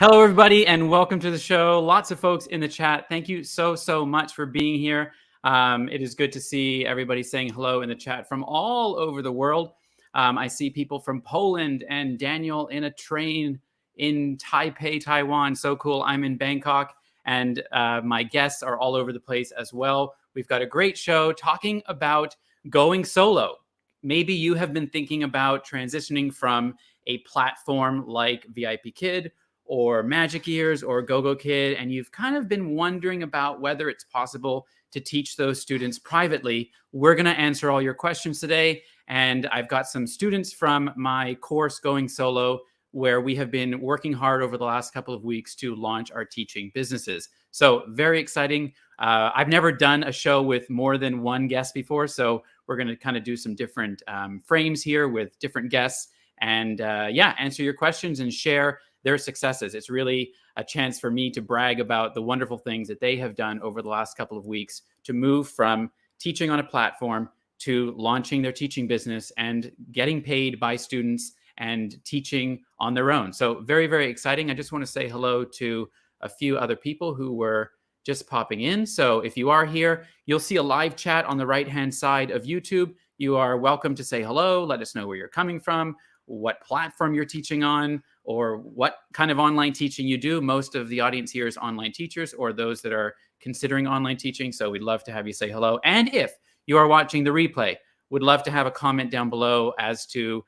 Hello, everybody, and welcome to the show. Lots of folks in the chat. Thank you so much for being here. It is good to see everybody saying hello in the chat from all over the world. I see people from Poland and Daniel in a train in Taipei, Taiwan. So cool. I'm in Bangkok, and my guests are all over the place as well. We've got a great show talking about going solo. Maybe you have been thinking about transitioning from a platform like Vipkid or Magic Ears or GoGo Kid, and you've kind of been wondering about whether it's possible to teach those students privately. We're going to answer all your questions today, and I've got some students from my course Going Solo, where we have been working hard over the last couple of weeks to launch our teaching businesses. So very exciting. I've never done a show with more than one guest before, so we're going to kind of do some different frames here with different guests and answer your questions and share their successes. It's really a chance for me to brag about the wonderful things that they have done over the last couple of weeks to move from teaching on a platform to launching their teaching business and getting paid by students and teaching on their own. So very exciting. I just want to say hello to a few other people who were just popping in. So if you are here, you'll see a live chat on the right-hand side of YouTube. You are welcome to say hello. Let us know where you're coming from, what platform you're teaching on, or what kind of online teaching you do. Most of the audience here is online teachers or those that are considering online teaching. So we'd love to have you say hello. And if you are watching the replay, would love to have a comment down below as to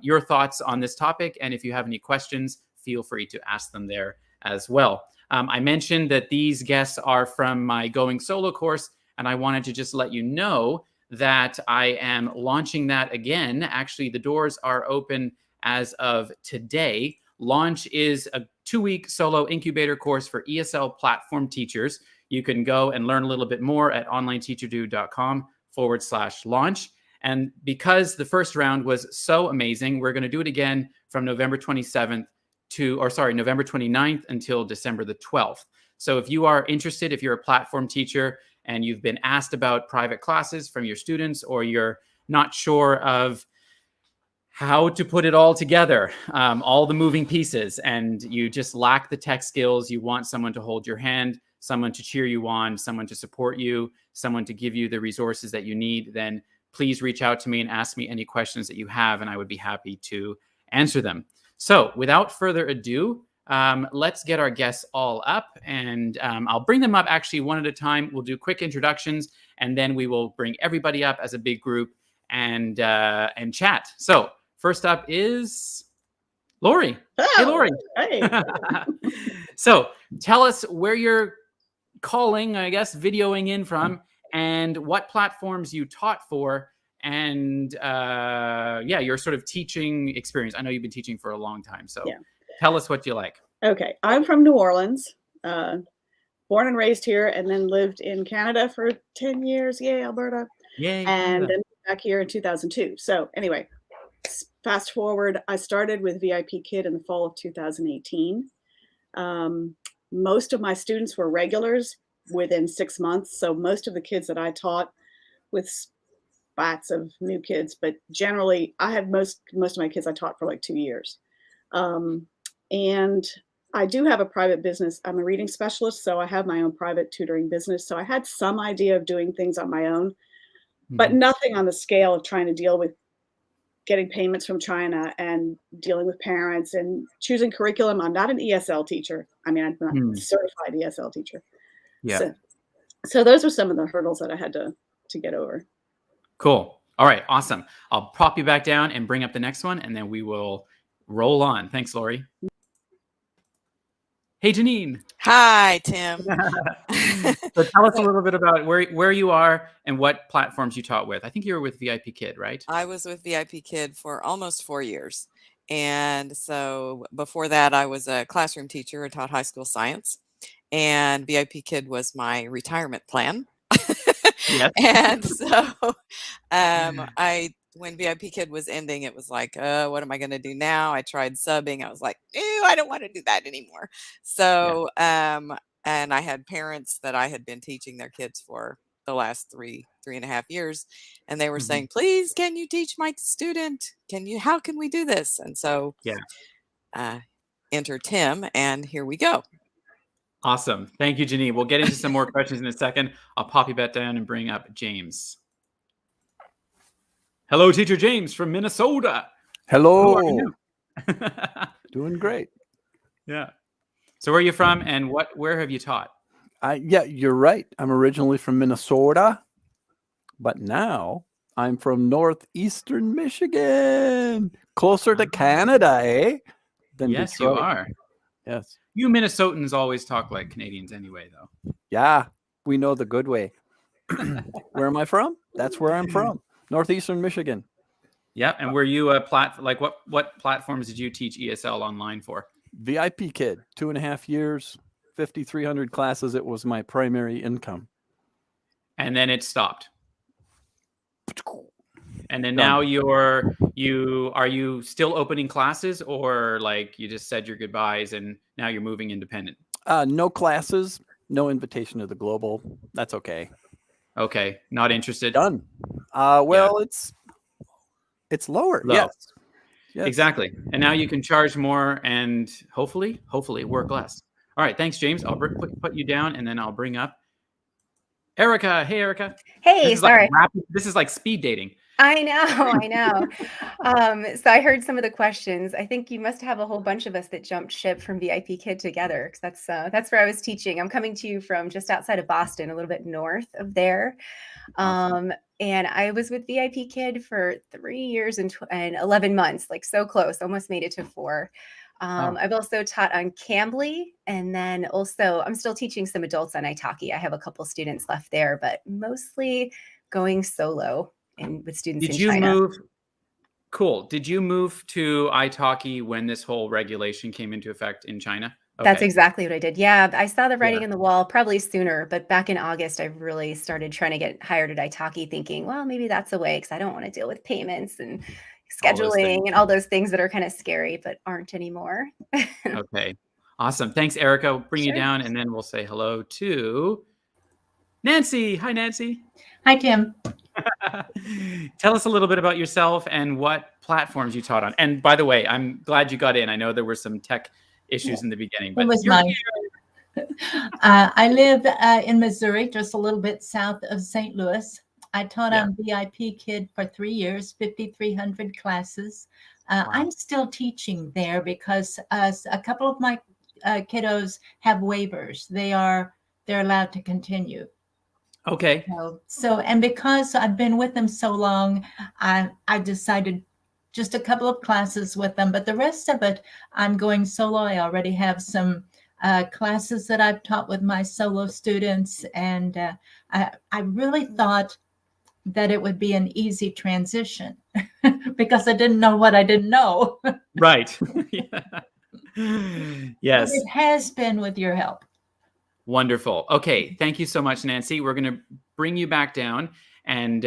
your thoughts on this topic. And if you have any questions, feel free to ask them there as well. I mentioned that these guests are from my Going Solo course, and I wanted to just let you know that I am launching that again. Actually, the doors are open as of today. Launch is a 2-week solo incubator course for ESL platform teachers. You can go and learn a little bit more at onlineteacherdo.com/launch. And because the first round was so amazing, we're going to do it again from November 29th until December the 12th. So if you are interested, if you're a platform teacher and you've been asked about private classes from your students, or you're not sure of how to put it all together, all the moving pieces, and you just lack the tech skills, you want someone to hold your hand, someone to cheer you on, someone to support you, someone to give you the resources that you need, then please reach out to me and ask me any questions that you have, and I would be happy to answer them. So without further ado, let's get our guests all up, and I'll bring them up actually one at a time. We'll do quick introductions, and then we will bring everybody up as a big group and chat. So first up is Lori. Oh, hey, Lori. Hey. So tell us where you're calling, I guess, videoing in from, and what platforms you taught for, and your sort of teaching experience. I know you've been teaching for a long time, so tell us what you like. Okay, I'm from New Orleans, born and raised here, and then lived in Canada for 10 years. Yay, Alberta. Yay, and Canada. then back here in 2002. So anyway, fast forward, I started with Vipkid in the fall of 2018. Most of my students were regulars within 6 months. So most of the kids that I taught, with spats of new kids, but generally I had most of my kids I taught for like 2 years. And I do have a private business. I'm a reading specialist, so I have my own private tutoring business. So I had some idea of doing things on my own, but nothing on the scale of trying to deal with getting payments from China and dealing with parents and choosing curriculum. I'm not an ESL teacher. I mean, I'm not a certified ESL teacher. Yeah. So those are some of the hurdles that I had to get over. Cool. All right. Awesome. I'll prop you back down and bring up the next one, and then we will roll on. Thanks, Lori. Hey, Janine. Hi, Tim. So tell us a little bit about where you are and what platforms you taught with. I think you were with Vipkid, right? I was with Vipkid for almost 4 years. And so before that, I was a classroom teacher. I taught high school science. And Vipkid was my retirement plan. Yes. And so when Vipkid was ending, it was like, what am I going to do now? I tried subbing. I was like, ew, I don't want to do that anymore. So, and I had parents that I had been teaching their kids for the last three and a half years. And they were saying, please, can you teach my student? How can we do this? And so, enter Tim, and here we go. Awesome. Thank you, Janine. We'll get into some more questions in a second. I'll pop you back down and bring up James. Hello, Teacher James from Minnesota. Hello. How are you? Doing great. Yeah. So where are you from and where have you taught? Yeah, you're right. I'm originally from Minnesota, but now I'm from northeastern Michigan, closer to Canada, eh? Than Yes, Detroit. you are. Yes. You Minnesotans always talk like Canadians anyway, though. Yeah, we know the good way. Where am I from? That's where I'm from. Northeastern Michigan. Yeah, and were you a what platforms did you teach ESL online for? VIP kid, 2.5 years, 5,300 classes. It was my primary income. And then it stopped. And then Done. now are you still opening classes, or like you just said your goodbyes and now you're moving independent? No classes, no invitation to the global. That's okay. Okay, not interested. Done. Well, it's lower. Low. Yes. Exactly. And now you can charge more and hopefully work less. All right, thanks, James. I'll put you down and then I'll bring up Erica. Hey, Erica. Hey, sorry. This is like speed dating. I know. So I heard some of the questions. I think you must have a whole bunch of us that jumped ship from VIP Kid together, because that's where I was teaching. I'm coming to you from just outside of Boston, a little bit north of there. Awesome. And I was with VIP Kid for 3 years and 11 months, like so close, almost made it to 4. I've also taught on Cambly, and then also I'm still teaching some adults on Italki. I have a couple students left there, but mostly going solo and with students in China. Did you move to Italki when this whole regulation came into effect in China? Okay. That's exactly what I did. Yeah, I saw the writing in the wall probably sooner, but back in August, I really started trying to get hired at Italki, thinking, well, maybe that's a way, because I don't want to deal with payments and scheduling and all those things that are kind of scary, but aren't anymore. Okay. Awesome. Thanks, Erica. We'll bring you Sure. down and then we'll say hello to Nancy. Hi, Nancy. Hi, Tim. Tell us a little bit about yourself and what platforms you taught on. And by the way, I'm glad you got in. I know there were some tech issues in the beginning, but It was mine. I live in Missouri, just a little bit south of St. Louis. I taught on VIP Kid for 3 years, 5,300 classes. Wow. I'm still teaching there because a couple of my kiddos have waivers. They're allowed to continue. Okay. So, and because I've been with them so long, I decided just a couple of classes with them, but the rest of it, I'm going solo. I already have some classes that I've taught with my solo students, and I really thought that it would be an easy transition because I didn't know what I didn't know. Right. Yes. But it has been with your help. Wonderful. Okay. Thank you so much, Nancy. We're going to bring you back down. And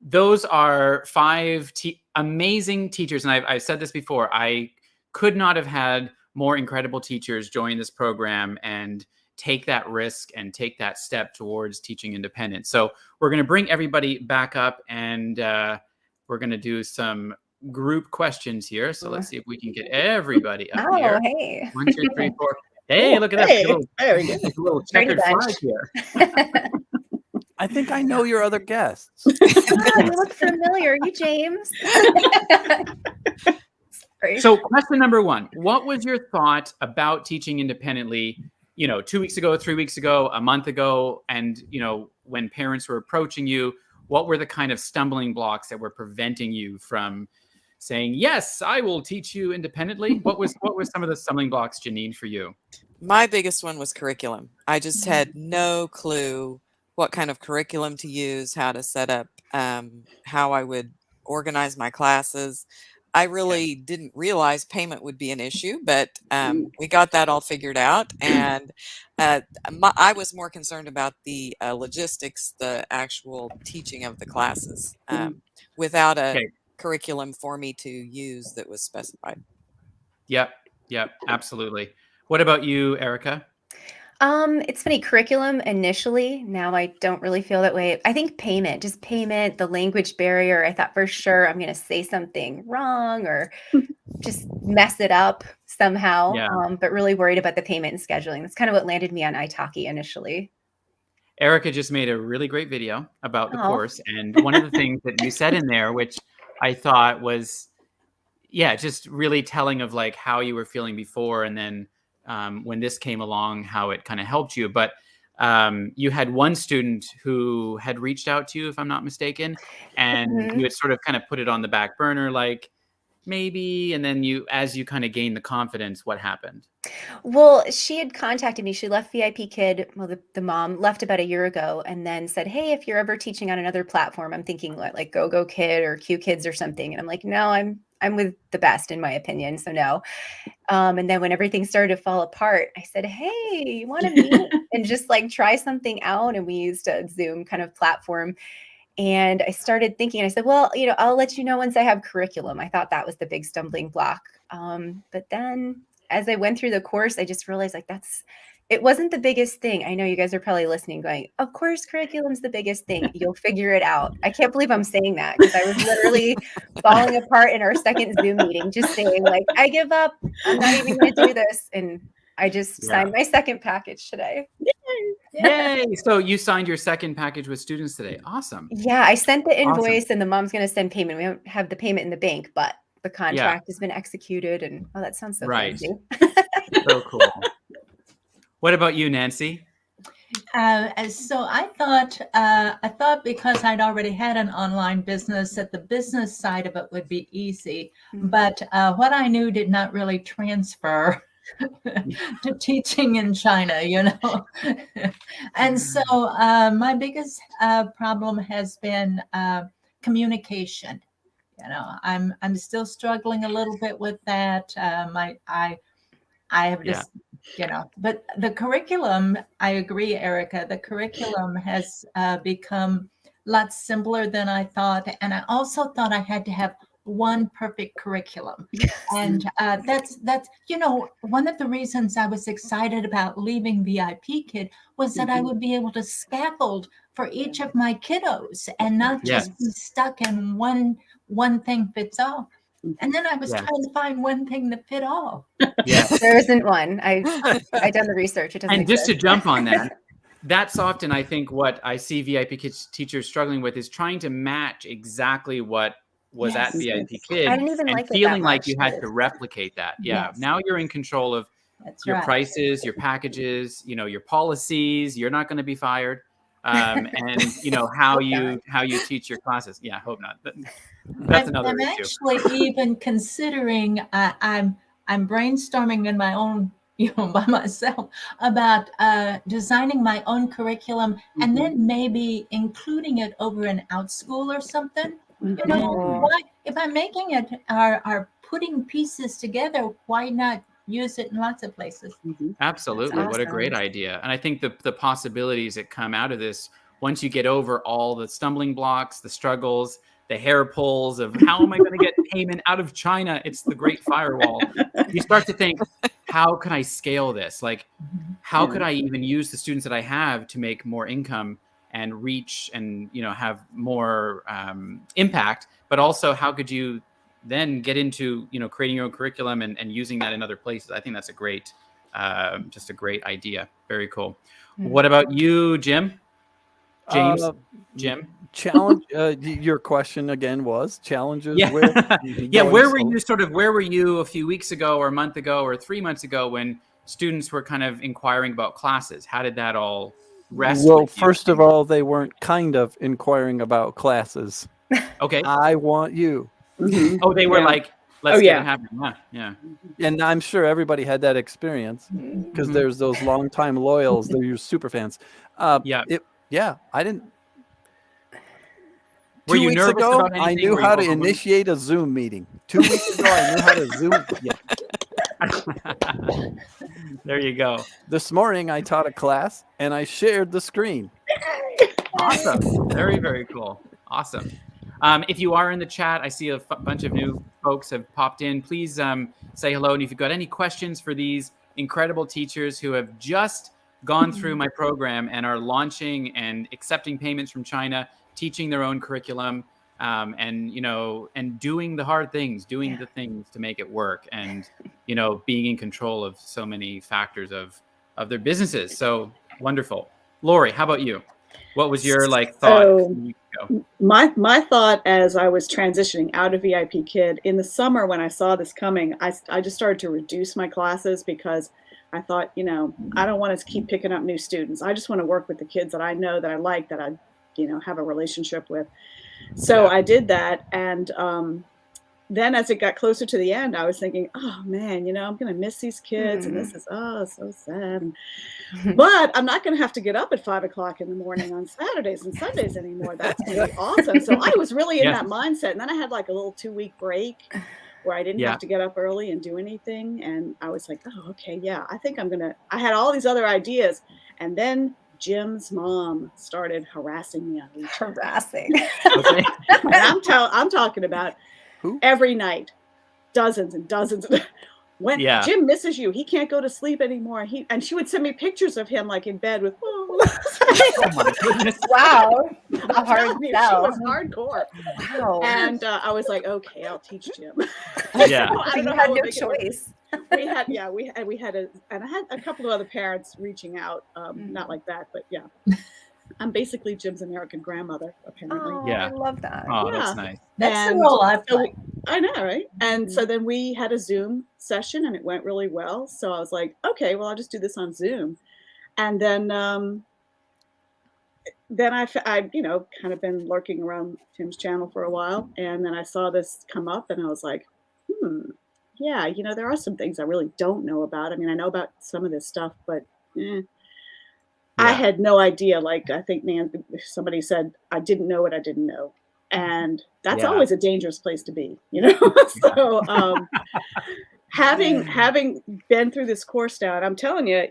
those are 5 amazing teachers. And I've said this before. I could not have had more incredible teachers join this program and take that risk and take that step towards teaching independence. So we're going to bring everybody back up, and we're going to do some group questions here. So let's see if we can get everybody up here. Hey. 1, 2, 3, 4. Hey, look at that. Hey, there we go. A little checkered flag here. I think I know your other guests. You look familiar. You, James. Sorry. So question number 1, what was your thought about teaching independently, 2 weeks ago, 3 weeks ago, a month ago? And, when parents were approaching you, what were the kind of stumbling blocks that were preventing you from saying, yes, I will teach you independently? What was some of the stumbling blocks, Janine, for you? My biggest one was curriculum. I just had no clue what kind of curriculum to use, how to set up, how I would organize my classes. I really didn't realize payment would be an issue, but we got that all figured out. And I was more concerned about the logistics, the actual teaching of the classes, without a curriculum for me to use that was specified. Yep, absolutely. What about you, Erica? It's funny, curriculum initially. Now I don't really feel that way. I think just payment, the language barrier. I thought for sure I'm going to say something wrong or just mess it up somehow. Yeah. But really worried about the payment and scheduling. That's kind of what landed me on italki initially. Erica just made a really great video about the Oh. course. And one of the things that you said in there, which I thought was, yeah, just really telling of like how you were feeling before. And then when this came along, how it kind of helped you. But you had one student who had reached out to you, if I'm not mistaken, and you had sort of kind of put it on the back burner, like maybe, and then as you kind of gained the confidence, what happened? Well, she had contacted me. She left Vipkid. Well, the mom left about a year ago and then said, hey, if you're ever teaching on another platform, I'm thinking like Go Kid or Q Kids or something. And I'm like, no, I'm with the best in my opinion. So no. And then when everything started to fall apart, I said, hey, you want to meet and just like try something out? And we used a Zoom kind of platform. And I started thinking, I said, well, I'll let you know once I have curriculum. I thought that was the big stumbling block. But then as I went through the course, I just realized like it wasn't the biggest thing. I know you guys are probably listening going, of course, curriculum's the biggest thing. You'll figure it out. I can't believe I'm saying that because I was literally falling apart in our second Zoom meeting, just saying like, I give up. I'm not even going to do this. And I just signed my second package today. Yay! So you signed your second package with students today. Awesome. Yeah, I sent the invoice and the mom's going to send payment. We don't have the payment in the bank, but the contract has been executed. And that sounds so fancy. So cool. What about you, Nancy? So I thought because I'd already had an online business that the business side of it would be easy, but what I knew did not really transfer to teaching in China, and so my biggest problem has been communication. I'm still struggling a little bit with that. I have just but the curriculum, I agree, Erica, the curriculum has become a lot simpler than I thought. And I also thought I had to have one perfect curriculum. And that's one of the reasons I was excited about leaving Vipkid was that I would be able to scaffold for each of my kiddos and not just be stuck in one thing fits all. And then I was trying to find one thing that fit all. There isn't one. I've done the research. It doesn't And just exist. to jump on that, that's often, I think, what I see Vipkid teachers struggling with is trying to match exactly what was at Vipkid I didn't even and like it feeling that like much. you had to replicate that. Now you're in control of your prices, your packages, your policies. You're not going to be fired. And how you teach your classes. Yeah, hope not. That's another I'm issue. actually even considering. I'm brainstorming in my own, by myself about designing my own curriculum and then maybe including it over an OutSchool or something. Why, if I'm making it, are putting pieces together, why not use it in lots of places? Absolutely. That's What a great idea. And I think the possibilities that come out of this, once you get over all the stumbling blocks, the struggles, the hair pulls of how am I going to get payment out of China? It's the great firewall. You start to think, how can I scale this? Like, how could I even use the students that I have to make more income and reach and, have more impact? But also, how could you then get into, creating your own curriculum and using that in other places? I think that's a great, just a great idea. Very cool. What about you, Jim? James? Jim? Challenge. Your question again was challenges with. Where were you a few weeks ago or a month ago or 3 months ago when students were kind of inquiring about classes? How did that all rest? Well, first of all, they weren't kind of inquiring about classes. Okay. I want you. Oh, they were like, let's get it happening. Yeah. And I'm sure everybody had that experience because there's those longtime loyals. They're your super fans. I didn't. Were you nervous ago, about anything? I knew how to initiate a Zoom meeting. 2 weeks ago, I knew how to Zoom. There you go. This morning, I taught a class and I shared the screen. Awesome. Very, very cool. Awesome. If you are in the chat, I see a bunch of new folks have popped in. Please say hello. And if you've got any questions for these incredible teachers who have just gone through my program and are launching and accepting payments from China, teaching their own curriculum, and doing the hard things, doing the things to make it work, and being in control of so many factors of their businesses. So wonderful. Lori, how about you? What was your thought? So my thought as I was transitioning out of VIP Kid in the summer when I saw this coming, I just started to reduce my classes because I thought, I don't want to keep picking up new students. I just want to work with the kids that I know, that I like, that I, have a relationship with. So I did that. And then as it got closer to the end, I was thinking, oh man, I'm going to miss these kids. And this is, so sad. But I'm not going to have to get up at 5 o'clock in the morning on Saturdays and Sundays anymore. That's going to be awesome. So I was really in that mindset. And then I had like a little 2-week break where I didn't have to get up early and do anything. And I was like, oh, okay, yeah, I think I had all these other ideas. And then Jim's mom started harassing me on WeChat. Harassing. Okay. And I'm talking about every night, dozens and dozens. When Jim misses you, he can't go to sleep anymore. And she would send me pictures of him like in bed with. Oh my goodness! Wow, a hard sell. She was hardcore. Wow. And I was like, okay, I'll teach Jim. Yeah, so you had no choice. We had and I had a couple of other parents reaching out, not like that, but yeah. I'm basically Jim's American grandmother, apparently. Oh, I love that. Oh, that's nice. That's the role I've played. I know, right? And so then we had a Zoom session and it went really well. So I was like, okay, well, I'll just do this on Zoom. And then I kind of been lurking around Tim's channel for a while. And then I saw this come up and I was like, yeah, there are some things I really don't know about. I mean, I know about some of this stuff, but I had no idea. Like, I think somebody said, I didn't know what I didn't know. And that's always a dangerous place to be, So having been through this course now, and I'm telling you,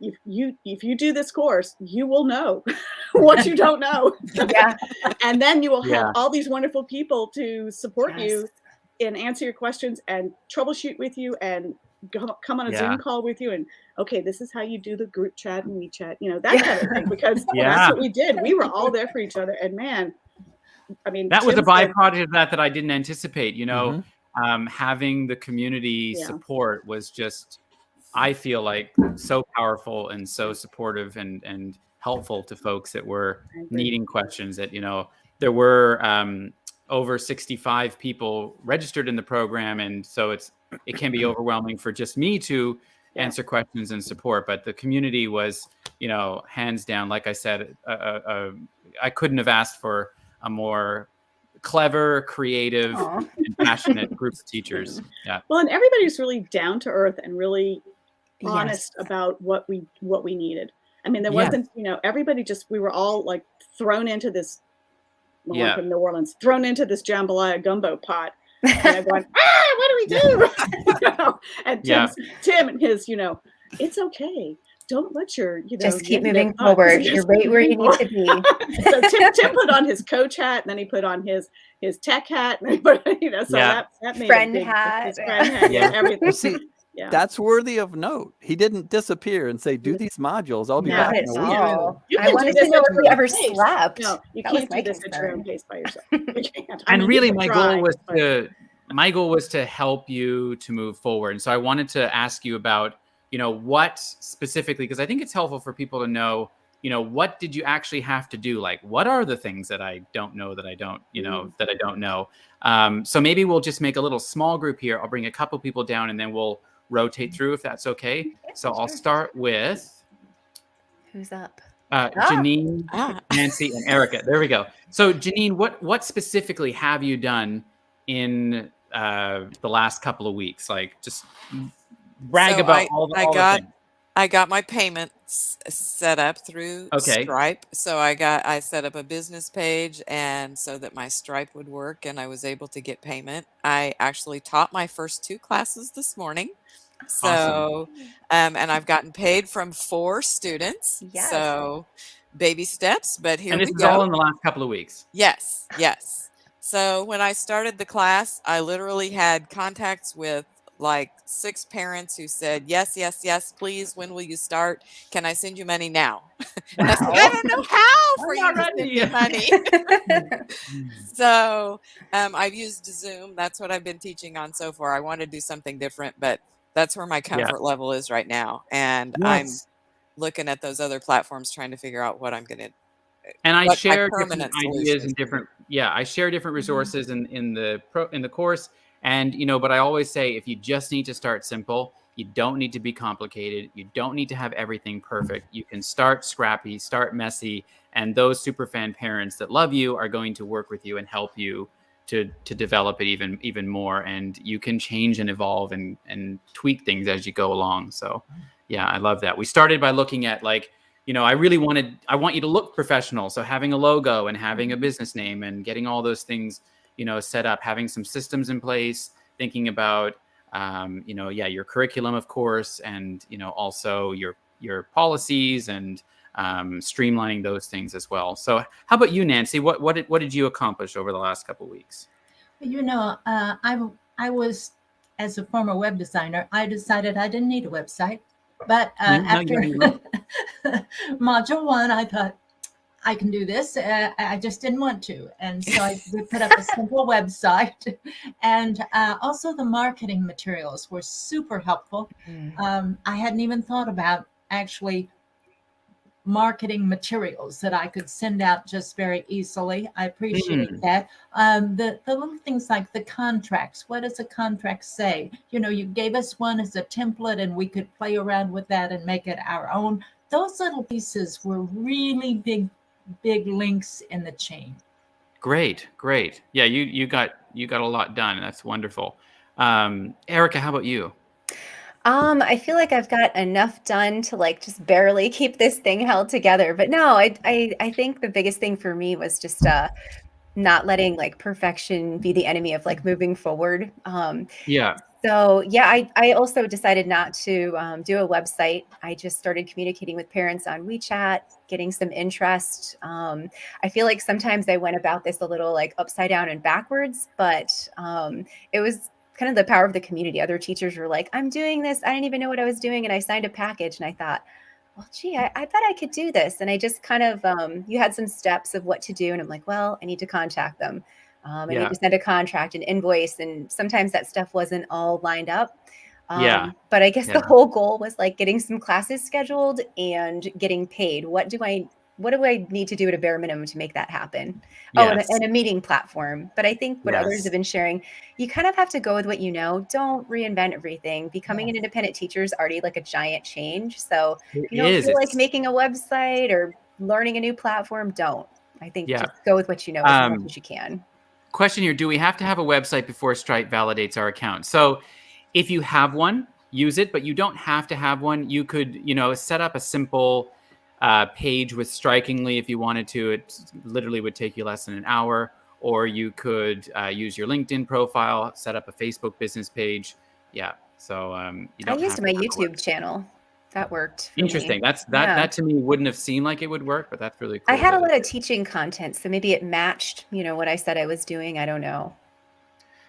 if you do this course, you will know what you don't know. Yeah. And then you will have all these wonderful people to support you and answer your questions and troubleshoot with you and come on a Zoom call with you. And okay, this is how you do the group chat and WeChat, that kind of thing, because that's what we did. We were all there for each other. And man, I mean, that was a byproduct of that I didn't anticipate, having the community support was just, I feel like, so powerful and so supportive and helpful to folks that were needing questions. That, there were over 65 people registered in the program. And so it can be overwhelming for just me to answer questions and support. But the community was, hands down, like I said, I couldn't have asked for a more clever, creative, and passionate group of teachers. Yeah. Well, and everybody's really down to earth and really honest about what we needed. I mean, there wasn't, everybody we were all like thrown into this, I'm from New Orleans, thrown into this jambalaya gumbo pot. And going, what do we do? And Tim and his, it's okay. Don't let your, just keep moving forward. You're right where you need to be. So Tim put on his coach hat, and then he put on his tech hat, and that made friend his hat, everything. See, that's worthy of note. He didn't disappear and say, "Do these modules. I'll be back in a week." I wanted to know if we ever slept. No, you can't do this at your own pace by yourself. You can't. And really, my goal was to help you to move forward. And so I wanted to ask you about, what specifically, because I think it's helpful for people to know, what did you actually have to do? Like, what are the things that I don't know that I don't, that I don't know? So maybe we'll just make a little small group here. I'll bring a couple people down and then we'll rotate through if that's okay. So I'll start with who's up? Janine, Nancy, and Erica. There we go. So Janine, what specifically have you done in the last couple of weeks? Like, just brag about all the things. I got my payments set up through Stripe. So I set up a business page and so that my Stripe would work and I was able to get payment. I actually taught my first 2 classes this morning. So, and I've gotten paid from 4 students. Yes. So baby steps, but here we go. And this is all in the last couple of weeks. Yes. So when I started the class, I literally had contacts with like 6 parents who said, yes, yes, yes, please. When will you start? Can I send you money now? And I said, I don't know how for I'm you not to send ready. me money. So I've used Zoom. That's what I've been teaching on so far. I want to do something different, but that's where my comfort level is right now. And I'm Yes. looking at those other platforms, trying to figure out what I'm going to, And I what my share different permanent solution ideas is and gonna be. different, I share different resources in the course. And, but I always say, if you just need to start simple, you don't need to be complicated. You don't need to have everything perfect. You can start scrappy, start messy. And those superfan parents that love you are going to work with you and help you to develop it even more. And you can change and evolve and tweak things as you go along. So yeah, I love that. We started by looking at like, I want you to look professional. So having a logo and having a business name and getting all those things, set up, having some systems in place, thinking about, your curriculum, of course, and, also your policies and streamlining those things as well. So how about you, Nancy? What did you accomplish over the last couple of weeks? I was, as a former web designer, I decided I didn't need a website. But after module 1, I thought, I can do this. I just didn't want to. And so we put up a simple website. And also the marketing materials were super helpful. I hadn't even thought about actually marketing materials that I could send out just very easily. I appreciate that. The little things like the contracts. What does a contract say? You gave us one as a template and we could play around with that and make it our own. Those little pieces were really big links in the chain. Great. Yeah, you got a lot done. That's wonderful. Erica, how about you? I feel like I've got enough done to like just barely keep this thing held together. But no, I think the biggest thing for me was just not letting like perfection be the enemy of like moving forward. Yeah. So yeah, I also decided not to do a website. I just started communicating with parents on WeChat, getting some interest. I feel like sometimes I went about this a little like upside down and backwards, but it was kind of the power of the community. Other teachers were like, I'm doing this. I didn't even know what I was doing. And I signed a package and I thought, well, gee, I bet I could do this. And I just kind of, you had some steps of what to do. And I'm like, well, I need to contact them. I need to send a contract, an invoice. And sometimes that stuff wasn't all lined up. But I guess the whole goal was like getting some classes scheduled and getting paid. What do I need to do at a bare minimum to make that happen? Yes. And a meeting platform. But I think what others have been sharing, you kind of have to go with what you know. Don't reinvent everything. Becoming an independent teacher is already like a giant change. So if you don't feel like making a website or learning a new platform, don't. I think just go with what you know as much as you can. Question here, do we have to have a website before Stripe validates our account? So if you have one, use it, but you don't have to have one. You could, set up a simple page with Strikingly if you wanted to. It literally would take you less than an hour. Or you could use your LinkedIn profile, set up a Facebook business page. Yeah. So you don't I used my YouTube channel. That worked. Interesting. That to me wouldn't have seemed like it would work, but that's really cool. I had a lot of teaching content, so maybe it matched, what I said I was doing. I don't know.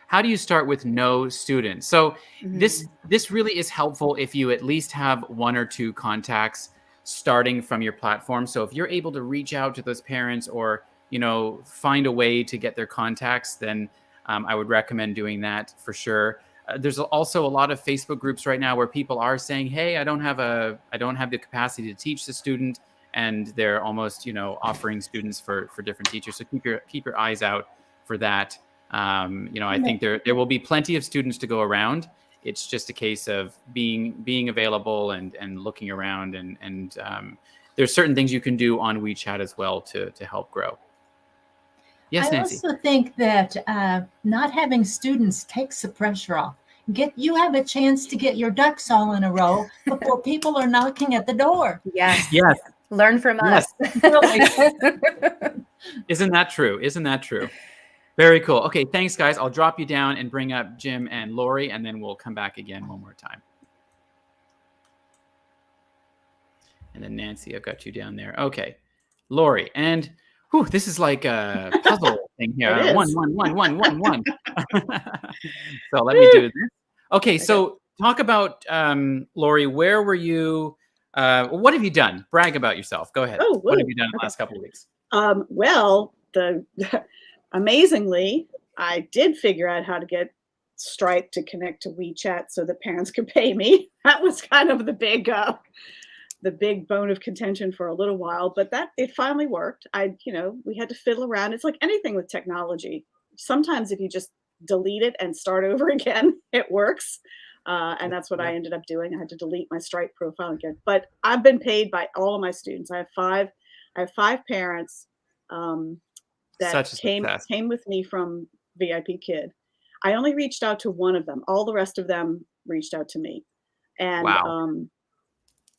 How do you start with no students? So this really is helpful if you at least have 1 or 2 contacts starting from your platform. So if you're able to reach out to those parents or, find a way to get their contacts, then I would recommend doing that for sure. There's also a lot of Facebook groups right now where people are saying, hey, I don't have the capacity to teach the student. And they're almost, offering students for different teachers. So keep your eyes out for that. I think there will be plenty of students to go around. It's just a case of being available and looking around. And there's certain things you can do on WeChat as well to help grow. Yes, Nancy. I also think that not having students takes the pressure off. You have a chance to get your ducks all in a row before people are knocking at the door. Yes. Yes. Learn from us. Isn't that true? Very cool. Okay, thanks, guys. I'll drop you down and bring up Jim and Lori, and then we'll come back again one more time. And then Nancy, I've got you down there. Okay, Lori, and this is like a puzzle thing here. One. So let me do this. Okay, so talk about Lori. Where were you? What have you done? Brag about yourself. Go ahead. Oh, What have woo. you done in the Okay. last couple of weeks? Well, amazingly, I did figure out how to get Stripe to connect to WeChat so that parents could pay me. That was kind of the big bone of contention for a little while, but that it finally worked. We had to fiddle around. It's like anything with technology. Sometimes if you just delete it and start over again, it works. And that's what I ended up doing. I had to delete my Stripe profile again. But I've been paid by all of my students. I have five parents that came with me from VIP Kid. I only reached out to one of them. All the rest of them reached out to me. And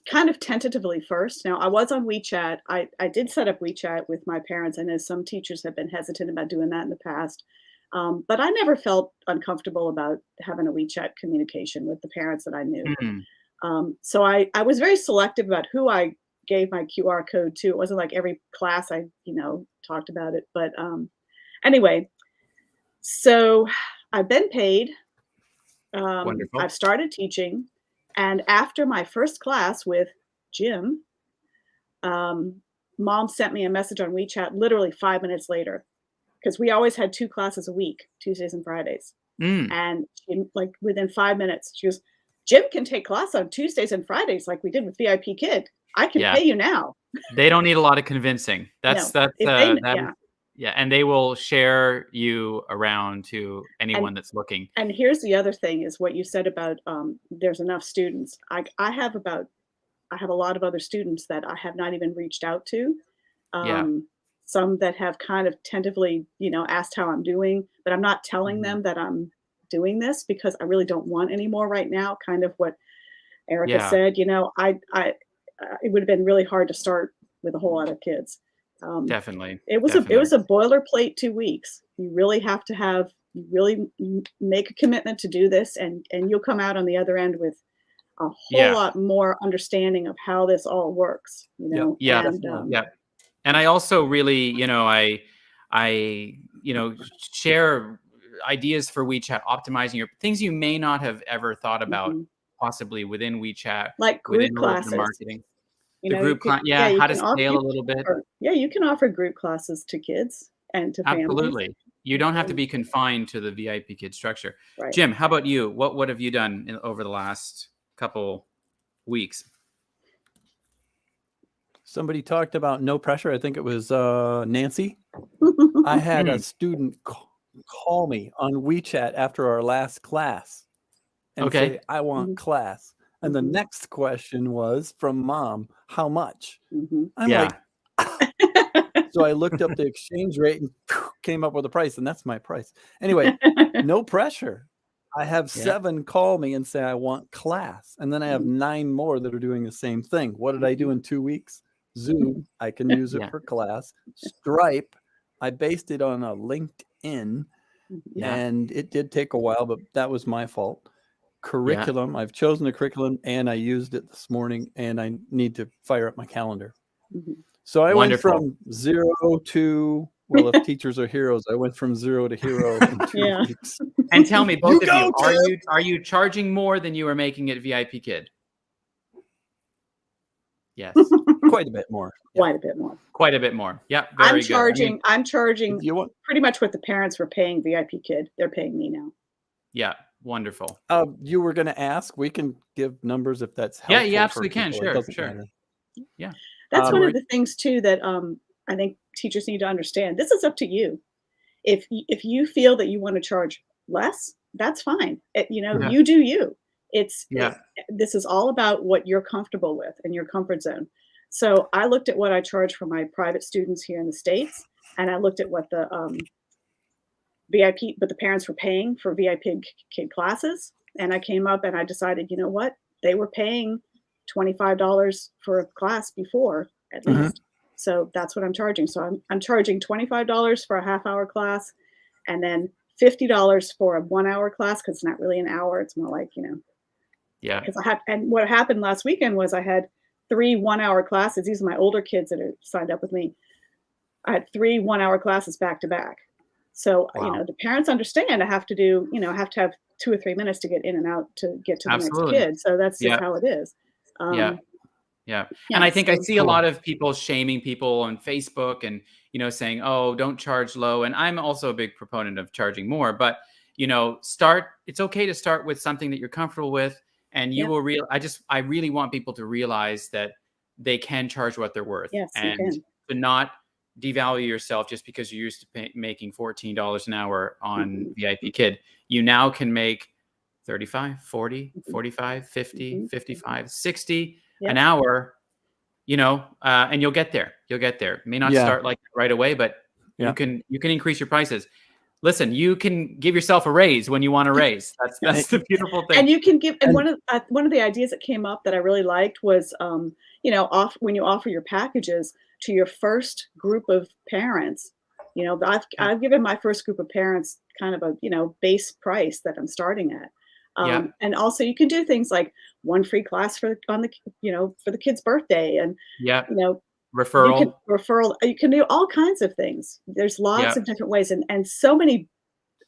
kind of tentatively first. Now, I was on WeChat. I did set up WeChat with my parents. I know some teachers have been hesitant about doing that in the past. But I never felt uncomfortable about having a WeChat communication with the parents that I knew. Mm-hmm. So I was very selective about who I gave my QR code to. It wasn't like every class I, talked about it. But anyway, so I've been paid. Wonderful. I've started teaching. And after my first class with Jim, Mom sent me a message on WeChat literally 5 minutes later, because we always had 2 classes a week, Tuesdays and Fridays. And within 5 minutes, she goes, Jim can take class on Tuesdays and Fridays like we did with VIP Kid. I can pay you now. They don't need a lot of convincing. And they will share you around to anyone that's looking. And here's the other thing is what you said about there's enough students. I have a lot of other students that I have not even reached out to. Some that have kind of tentatively, asked how I'm doing, but I'm not telling them that I'm doing this because I really don't want any more right now. Kind of what Erica said, it would have been really hard to start with a whole lot of kids. Definitely. It was a boilerplate 2 weeks. You really have to really make a commitment to do this, and you'll come out on the other end with a whole lot more understanding of how this all works. And I also really, I share ideas for WeChat, optimizing your things you may not have ever thought about possibly within WeChat, like group classes, marketing. The group class, how to scale a little bit. You can offer group classes to kids and to families. Absolutely. You don't have to be confined to the VIP Kid structure. Right. Jim, how about you? What have you done over the last couple weeks? Somebody talked about no pressure. I think it was Nancy. I had a student call me on WeChat after our last class and say, I want class. And the next question was from Mom, how much? I'm like, so I looked up the exchange rate and came up with a price, and that's my price. Anyway, no pressure. I have 7 call me and say, I want class. And then I have 9 more that are doing the same thing. What did I do in 2 weeks? Zoom, I can use it for class. Stripe, I based it on a LinkedIn, and it did take a while, but that was my fault. Curriculum, I've chosen a curriculum, and I used it this morning, and I need to fire up my calendar. So I went from 0 to, well, if teachers are heroes, I went from 0 to hero in 2 weeks. And tell me, both of you, are you charging more than you were making at VIP Kid? Yes. Quite a bit more. Quite a bit more. Quite a bit more. Yeah. Very good. I'm charging pretty much what the parents were paying VIP Kid. They're paying me now. Yeah. Wonderful. You were going to ask. We can give numbers if that's helpful. Yeah, you absolutely can. Sure. Yeah. That's one of the things too that I think teachers need to understand. This is up to you. If you feel that you want to charge less, that's fine. You do you. This is all about what you're comfortable with and your comfort zone. So I looked at what I charge for my private students here in the States, and I looked at what the but the parents were paying for VIP Kid classes. And I came up and I decided, you know what? They were paying $25 for a class before, at least. So that's what I'm charging. So I'm charging $25 for a half-hour class, and then $50 for a 1 hour class, because it's not really an hour. It's more like, because and what happened last weekend was I had 3 1 hour classes. These are my older kids that are signed up with me. I had 3 1 hour classes back to back. So, the parents understand I have to do, have to have 2 or 3 minutes to get in and out to get to the Absolutely. next kid. So that's just Yeah. how it is. Yeah. Yeah, And I think I so see a lot of people shaming people on Facebook and, saying, oh, don't charge low. And I'm also a big proponent of charging more, but, it's okay to start with something that you're comfortable with. And you will I really want people to realize that they can charge what they're worth. Yes, you And can. to not devalue yourself just because you're used to making $14 an hour on VIP Kid. You now can make 35, 40, 45, 50, 55, 60 an hour, and you'll get there. You'll get there. It may not start like right away, but you can increase your prices. Listen, you can give yourself a raise when you want a raise. That's the beautiful thing. And you can give. And one of the ideas that came up that I really liked was, when you offer your packages to your first group of parents. I've given my first group of parents kind of a base price that I'm starting at. And also you can do things like one free class for the kid's birthday, and referral. You can do all kinds of things. There's lots of different ways, and so many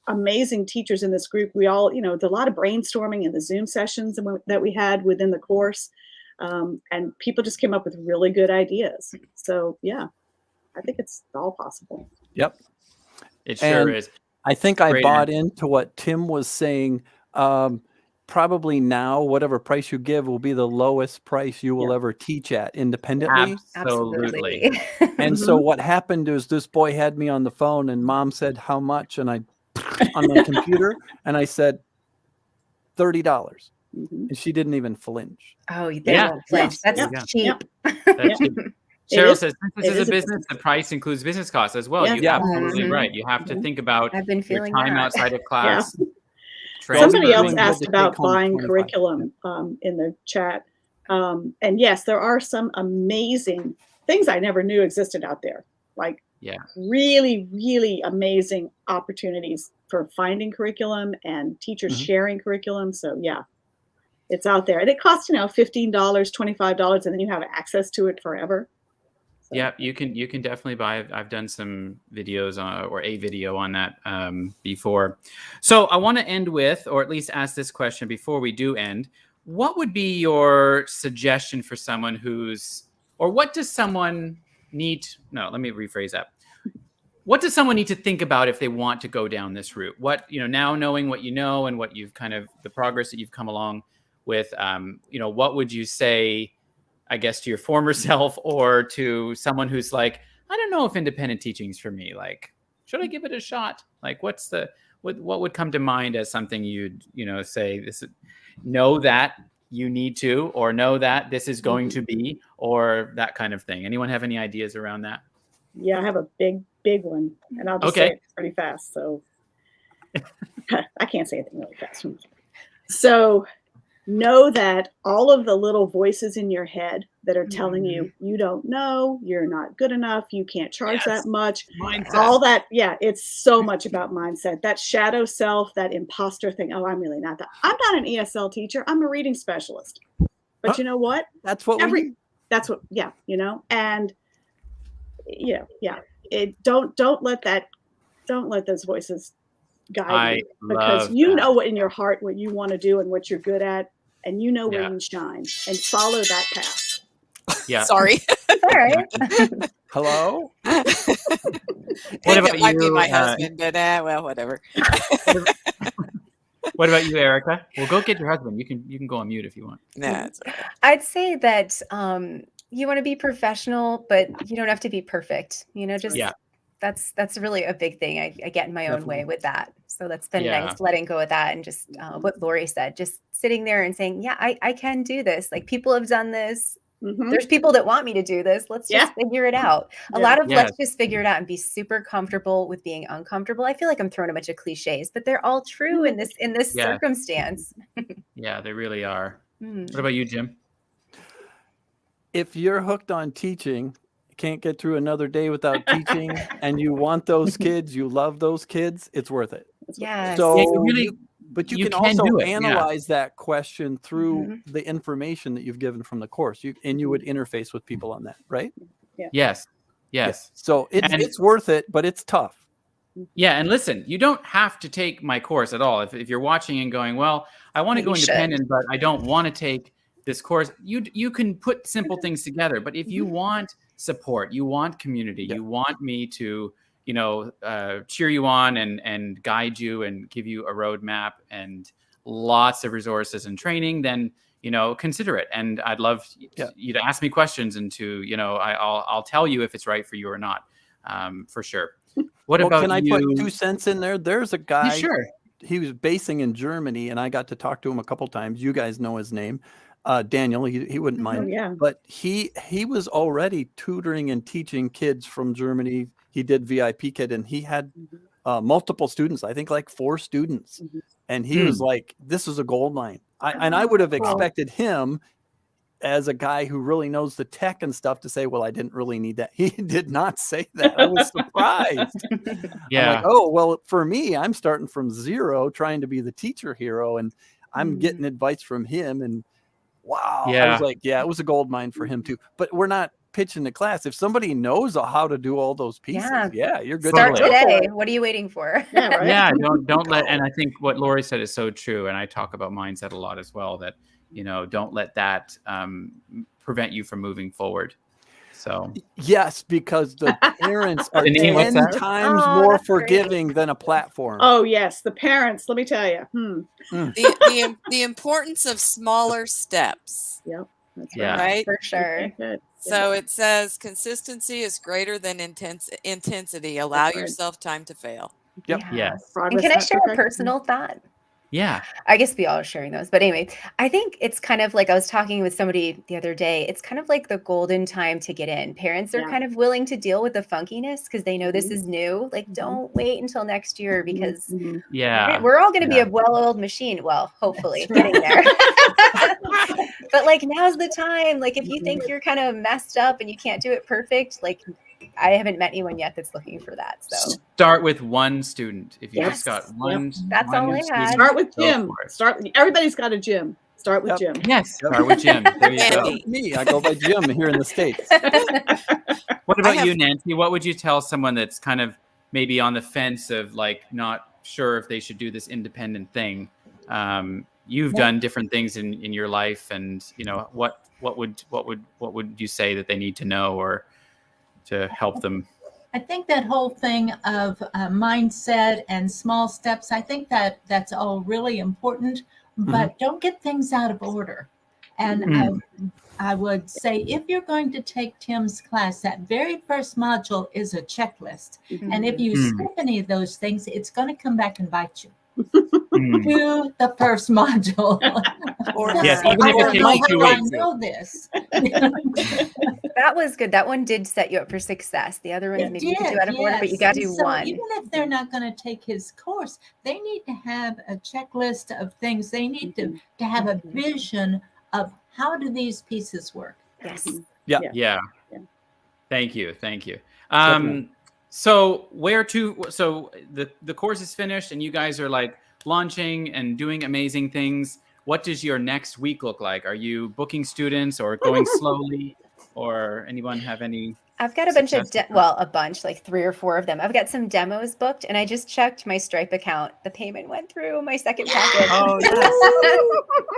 amazing teachers in this group. We all, there's a lot of brainstorming in the Zoom sessions that we had within the course, and people just came up with really good ideas. So I think it's all possible. Yep, it sure is. I think I bought into what Tim was saying. Probably now, whatever price you give will be the lowest price you will ever teach at independently. Absolutely. And so what happened is this boy had me on the phone and mom said, how much? And I, on my computer, and I said, $30. And she didn't even flinch. Oh, they won't flinch. That's cheap. That's cheap. Cheryl says, since this is a business, the price includes business costs as well. You're absolutely right. You have to think about your time outside of class. Somebody else asked about buying curriculum in the chat. And yes, there are some amazing things I never knew existed out there. Like really, really amazing opportunities for finding curriculum and teachers sharing curriculum. So it's out there. And it costs, $15, $25, and then you have access to it forever. So. Yeah, you can definitely buy. I've done some videos or a video on that before. So I want to end with, or at least ask this question before we do end. What would be your suggestion for someone what does someone need? No, let me rephrase that. What does someone need to think about if they want to go down this route? What, now knowing what you know and what you've the progress that you've come along with, what would you say, I guess, to your former self or to someone who's like, I don't know if independent teaching is for me. Like, should I give it a shot? Like, what would come to mind as something you'd, say this, know that you need to, or know that this is going to be, or that kind of thing. Anyone have any ideas around that? Yeah, I have a big one, and I'll just say it pretty fast. So I can't say anything really fast. So know that all of the little voices in your head that are telling you, you don't know, you're not good enough, you can't charge that much. Mindset. All that, it's so much about mindset. That shadow self, that imposter thing. Oh, I'm really not that. I'm not an ESL teacher. I'm a reading specialist. But you know what? That's what that's what, and don't let those voices guide you, because you know what in your heart, what you want to do and what you're good at. And you know where you shine, and follow that path. Yeah. Sorry. All right. Hello. What about it might you? Be my husband, but well, whatever. What about you, Erica? Well, go get your husband. You can go on mute if you want. Nah, that's all right. I'd say that you want to be professional, but you don't have to be perfect. That's really a big thing. I get in my own way with that. So that's been nice, letting go of that, and just what Lori said, just sitting there and saying, I can do this. Like, people have done this. There's people that want me to do this. Let's just figure it out. A lot of let's just figure it out and be super comfortable with being uncomfortable. I feel like I'm throwing a bunch of cliches, but they're all true in this circumstance. Yeah, they really are. What about you, Jim? If you're hooked on teaching, can't get through another day without teaching, and you want those kids, you love those kids, it's worth it. Yeah. So but you can also analyze that question through the information that you've given from the course. You would interface with people on that, right? Yes. So it's worth it, but it's tough. Yeah, and listen, you don't have to take my course at all. If you're watching and going, well, I want to go You should. independent, but I don't want to take this course, you can put simple things together. But if you want support, you want community, you want me to, cheer you on and guide you and give you a roadmap and lots of resources and training, then consider it. And I'd love you to ask me questions and to, I'll tell you if it's right for you or not, for sure. What about can I you? put 2 cents in there? There's a guy. Sure. He was basing in Germany, and I got to talk to him a couple times. You guys know his name, Daniel. He wouldn't mind. Oh, yeah. But he was already tutoring and teaching kids from Germany. He did VIP Kid, and he had multiple students. I think like 4 students, and he was like, "This is a gold mine." I would have expected him, as a guy who really knows the tech and stuff, to say, well, I didn't really need that. He did not say that. I was surprised. Yeah. I'm like, oh, well, for me, I'm starting from zero, trying to be the teacher hero, and I'm getting advice from him. And wow, I was like, yeah, it was a gold mine for him too. But we're not pitching the class. If somebody knows how to do all those pieces, you're good. Start today. What are you waiting for? Yeah, right? Yeah, don't let, and I think what Lori said is so true. And I talk about mindset a lot as well, that don't let that prevent you from moving forward. So yes, because the parents are Janine, what's 10 that? times more forgiving than a platform. Oh yes, the parents. Let me tell you. The importance of smaller steps. Yep. That's Yeah. Right. For sure. Good. So it says consistency is greater than intensity. Allow That's right. yourself time to fail. Yep. Yes. And Progress, can I not share a perfection. personal thought? Yeah. I guess we all are sharing those. But anyway, I think it's kind of like I was talking with somebody the other day. It's kind of like the golden time to get in. Parents are kind of willing to deal with the funkiness because they know this is new. Like, don't wait until next year because Yeah. we're all going to be a well-oiled machine. Well, hopefully getting there. But like, now's the time. Like, if you think you're kind of messed up and you can't do it perfect, like, I haven't met anyone yet that's looking for that. So Start with one student. If you Yes. just got one, That's one all I student, had. Start with go Jim. for it. Everybody's got a Jim. Start with Jim. Yes. Start with Jim. There you go. Andy. Me, I go by Jim here in the States. What about have- you, Nancy? What would you tell someone that's kind of maybe on the fence of like not sure if they should do this independent thing? You've done different things in your life, and what would you say that they need to know or to help them? I think that whole thing of mindset and small steps, I think that's all really important, but don't get things out of order. And I would say, if you're going to take Tim's class, that very first module is a checklist. And if you skip any of those things, it's going to come back and bite you. To the first module. Yes, even if it takes you 2 I weeks. know this. that was good. That one did set you up for success. The other ones It maybe you could do did, out of order, but you got to do And so one. even if they're not going to take his course, they need to have a checklist of things. They need to have a vision of how do these pieces work. Yes. Yeah. Thank you. So so the course is finished and you guys are like launching and doing amazing things. What does your next week look like? Are you booking students or going slowly, or anyone have any? I've got a bunch of, like 3 or 4 of them. I've got some demos booked, and I just checked my Stripe account. The payment went through my second package. Oh, yes.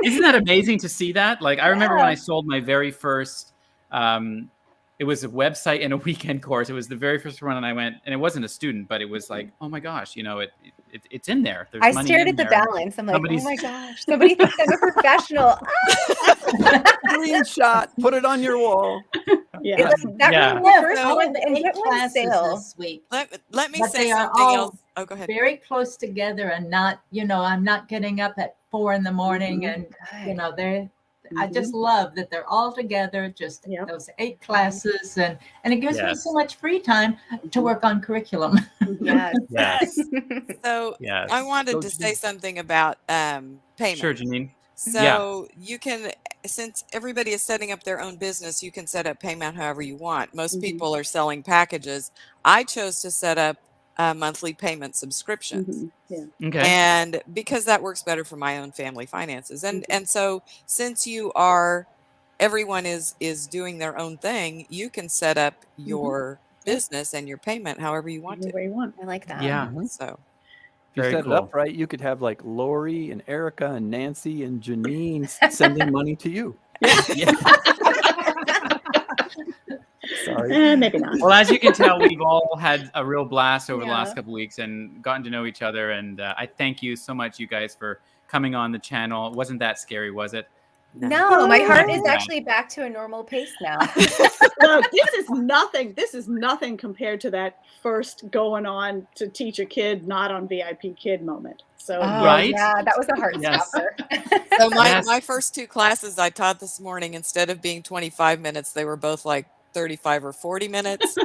Isn't that amazing to see that? Like, I remember when I sold my very first, it was a website and a weekend course. It was the very first one, and I went, and it wasn't a student, but it was like, oh my gosh, it's in there. There's I money stared in at the there. balance. I'm like, Somebody's- oh my gosh, somebody thinks I'm a professional. Screenshot, put it on your wall. Yeah. That was the first So- one, and 8 get one classes sale. this week. Let me But say they are something all else. Oh, go ahead. Very close together, and not, I'm not getting up at 4 a.m. and I just love that they're all together, just those 8 classes, and it gives me so much free time to work on curriculum. Yes. Yes. So Yes. I wanted to say something about payment. Sure, Janine. So you can, since everybody is setting up their own business, you can set up payment however you want. Most people are selling packages. I chose to set up monthly payment subscriptions. Okay. And because that works better for my own family finances. And so since everyone is doing their own thing, you can set up your business and your payment however you want Any to. way you want. I like that. Yeah. Mhm. So If you Very set cool. it up right, you could have like Lori and Erica and Nancy and Janine sending money to you. Yeah. Yeah. Sorry. Maybe not. Well, as you can tell, we've all had a real blast over the Yeah. last couple of weeks and gotten to know each other. And I thank you so much, you guys, for coming on the channel. It wasn't that scary, was it? No, my heart is Yeah. actually back to a normal pace now. Look, this is nothing. This is nothing compared to that first going on to teach a kid not on VIP Kid moment. So Oh, Right? yeah, that was a heart Yes. stopper. So my, Yes. my first 2 classes I taught this morning, instead of being 25 minutes, they were both like 35 or 40 minutes. So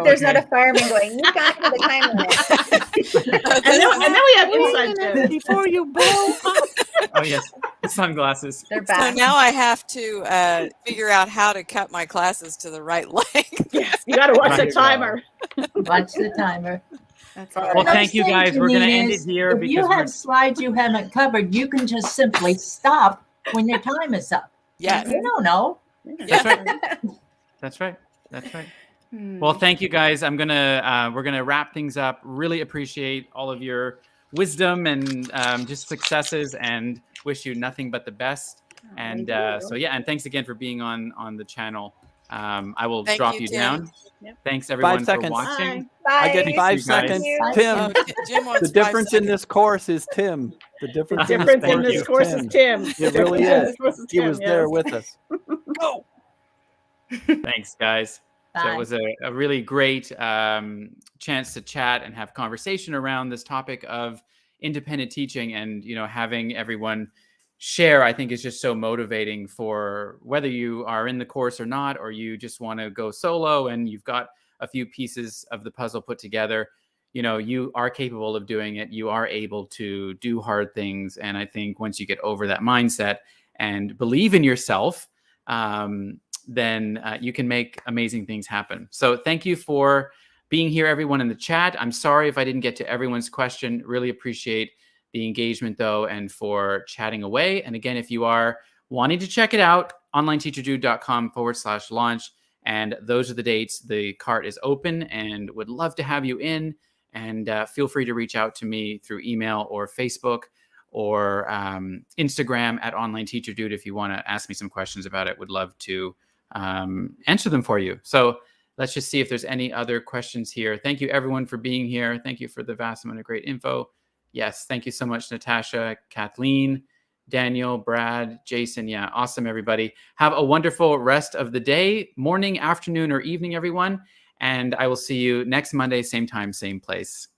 There's not a fireman going, you got to the time limit. and then we have inside jokes. Before you blow up. Oh, yes. The sunglasses. They're So back. now I have to figure out how to cut my classes to the right length. Yes, you got to watch Right. the timer. Watch the timer. That's Well, hard. What I'm thank you, saying, guys. We're going to Janine, end it is here if because you we're have slides you haven't covered, you can just simply stop when your time is up. Yes. You don't know. That's right. That's right. That's right. Hmm. Well, thank you guys. We're gonna wrap things up. Really appreciate all of your wisdom and just successes, and wish you nothing but the best. And so yeah, and thanks again for being on the channel. I will Thank drop you, you Tim. down. Yep. Thanks everyone for seconds. watching. Bye. Bye. I get Thank 5 you, guys. seconds. Thank Tim, Oh, Jim wants the 5 difference in seconds. this course is Tim. The difference, The difference in Thank this you. course is Tim. It really The difference in is. this course is He Tim, was there yes. with us. Go. Thanks, guys. So Bye. it was a really great chance to chat and have conversation around this topic of independent teaching, and having everyone share, I think, is just so motivating for whether you are in the course or not, or you just want to go solo and you've got a few pieces of the puzzle put together. You are capable of doing it. You are able to do hard things. And I think once you get over that mindset and believe in yourself, then you can make amazing things happen. So thank you for being here, everyone in the chat. I'm sorry if I didn't get to everyone's question. Really appreciate the engagement, though, and for chatting away. And again, if you are wanting to check it out, onlineteacherdude.com/launch. And those are the dates. The cart is open and would love to have you in. And feel free to reach out to me through email or Facebook or Instagram at onlineteacherdude if you want to ask me some questions about it. Would love to answer them for you. So let's just see if there's any other questions here. Thank you, everyone, for being here. Thank you for the vast amount of great info. Yes, thank you so much, Natasha, Kathleen, Daniel, Brad, Jason. Yeah, awesome, everybody. Have a wonderful rest of the day, morning, afternoon, or evening, everyone. And I will see you next Monday, same time, same place.